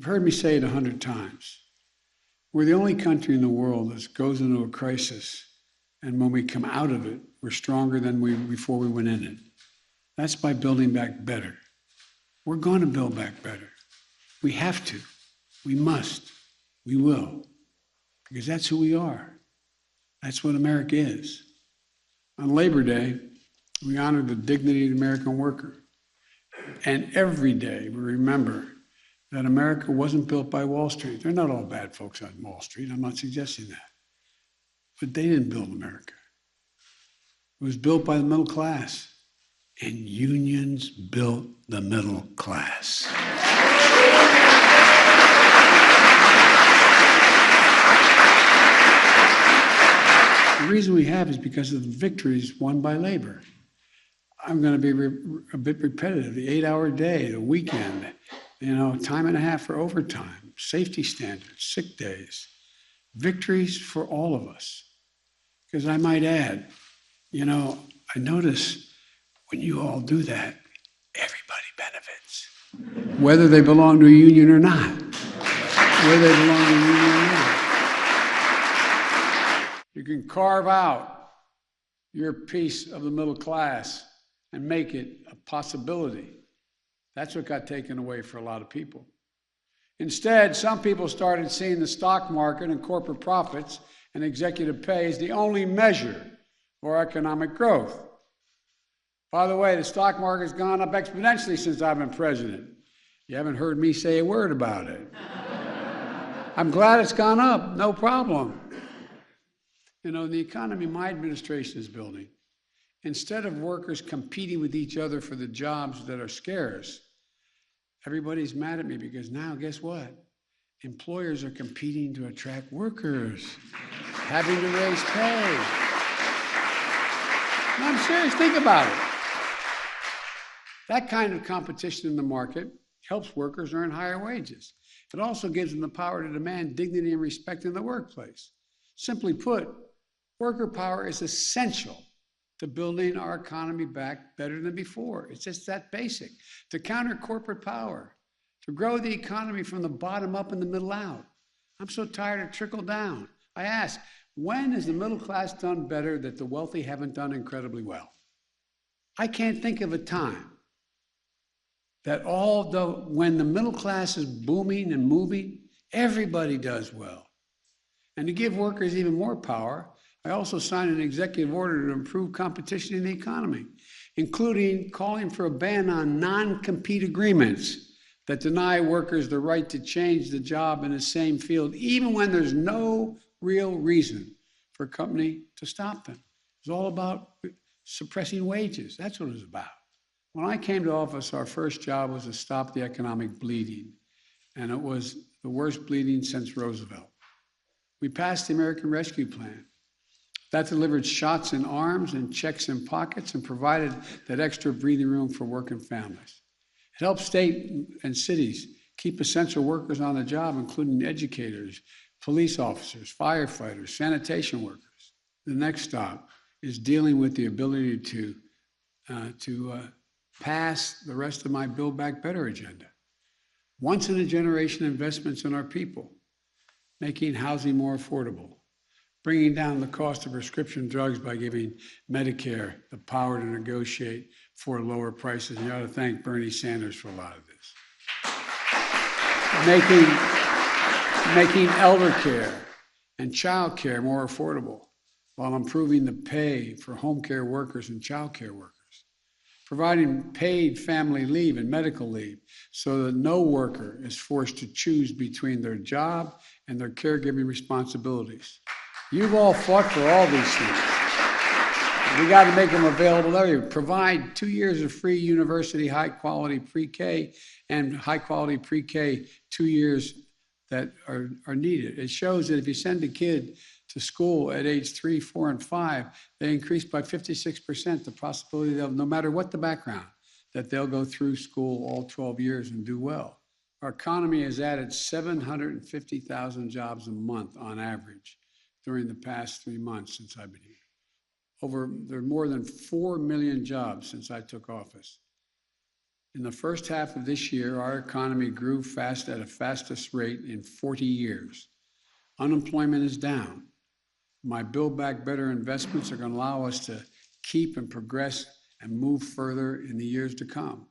You've heard me say it 100 times. We're the only country in the world that goes into a crisis, and when we come out of it, we're stronger than before we went in it. That's by building back better. We're going to build back better. We have to. We must. We will. Because that's who we are. That's what America is. On Labor Day, we honor the dignity of the American worker. And every day we remember that America wasn't built by Wall Street. They're not all bad folks on Wall Street. I'm not suggesting that. But they didn't build America. It was built by the middle class. And unions built the middle class. The reason we have is because of the victories won by labor. I'm going to be a bit repetitive. The 8-hour day, the weekend, time and a half for overtime, safety standards, sick days, victories for all of us. Because I might add, I notice when you all do that, everybody benefits. Whether they belong to a union or not. Whether they belong to a union or not. You can carve out your piece of the middle class and make it a possibility. That's what got taken away for a lot of people. Instead, some people started seeing the stock market and corporate profits and executive pay as the only measure for economic growth. By the way, the stock market's gone up exponentially since I've been president. You haven't heard me say a word about it. I'm glad it's gone up, no problem. The economy my administration is building, instead of workers competing with each other for the jobs that are scarce, everybody's mad at me because now, guess what? Employers are competing to attract workers, having to raise pay. No, I'm serious, think about it. That kind of competition in the market helps workers earn higher wages. It also gives them the power to demand dignity and respect in the workplace. Simply put, worker power is essential to building our economy back better than before. It's just that basic. To counter corporate power, to grow the economy from the bottom up and the middle out. I'm so tired of trickle down. I ask, when has the middle class done better that the wealthy haven't done incredibly well? I can't think of a time that when the middle class is booming and moving, everybody does well. And to give workers even more power, I also signed an executive order to improve competition in the economy, including calling for a ban on non-compete agreements that deny workers the right to change the job in the same field, even when there's no real reason for a company to stop them. It's all about suppressing wages. That's what it was about. When I came to office, our first job was to stop the economic bleeding, and it was the worst bleeding since Roosevelt. We passed the American Rescue Plan. That delivered shots in arms and checks in pockets and provided that extra breathing room for working families. It helped state and cities keep essential workers on the job, including educators, police officers, firefighters, sanitation workers. The next stop is dealing with the ability to pass the rest of my Build Back Better agenda. Once-in-a-generation investments in our people, making housing more affordable, bringing down the cost of prescription drugs by giving Medicare the power to negotiate for lower prices. And you ought to thank Bernie Sanders for a lot of this. Making elder care and child care more affordable while improving the pay for home care workers and child care workers. Providing paid family leave and medical leave so that no worker is forced to choose between their job and their caregiving responsibilities. You've all fought for all these things. We got to make them available everywhere. Provide 2 years of free university high-quality pre-K and high-quality pre-K 2 years that are needed. It shows that if you send a kid to school at age 3, 4, and 5, they increase by 56% the possibility that no matter what the background, that they'll go through school all 12 years and do well. Our economy has added 750,000 jobs a month on average during the past 3 months since I've been here. There are more than 4 million jobs since I took office. In the first half of this year, our economy grew fast at the fastest rate in 40 years. Unemployment is down. My Build Back Better investments are going to allow us to keep and progress and move further in the years to come.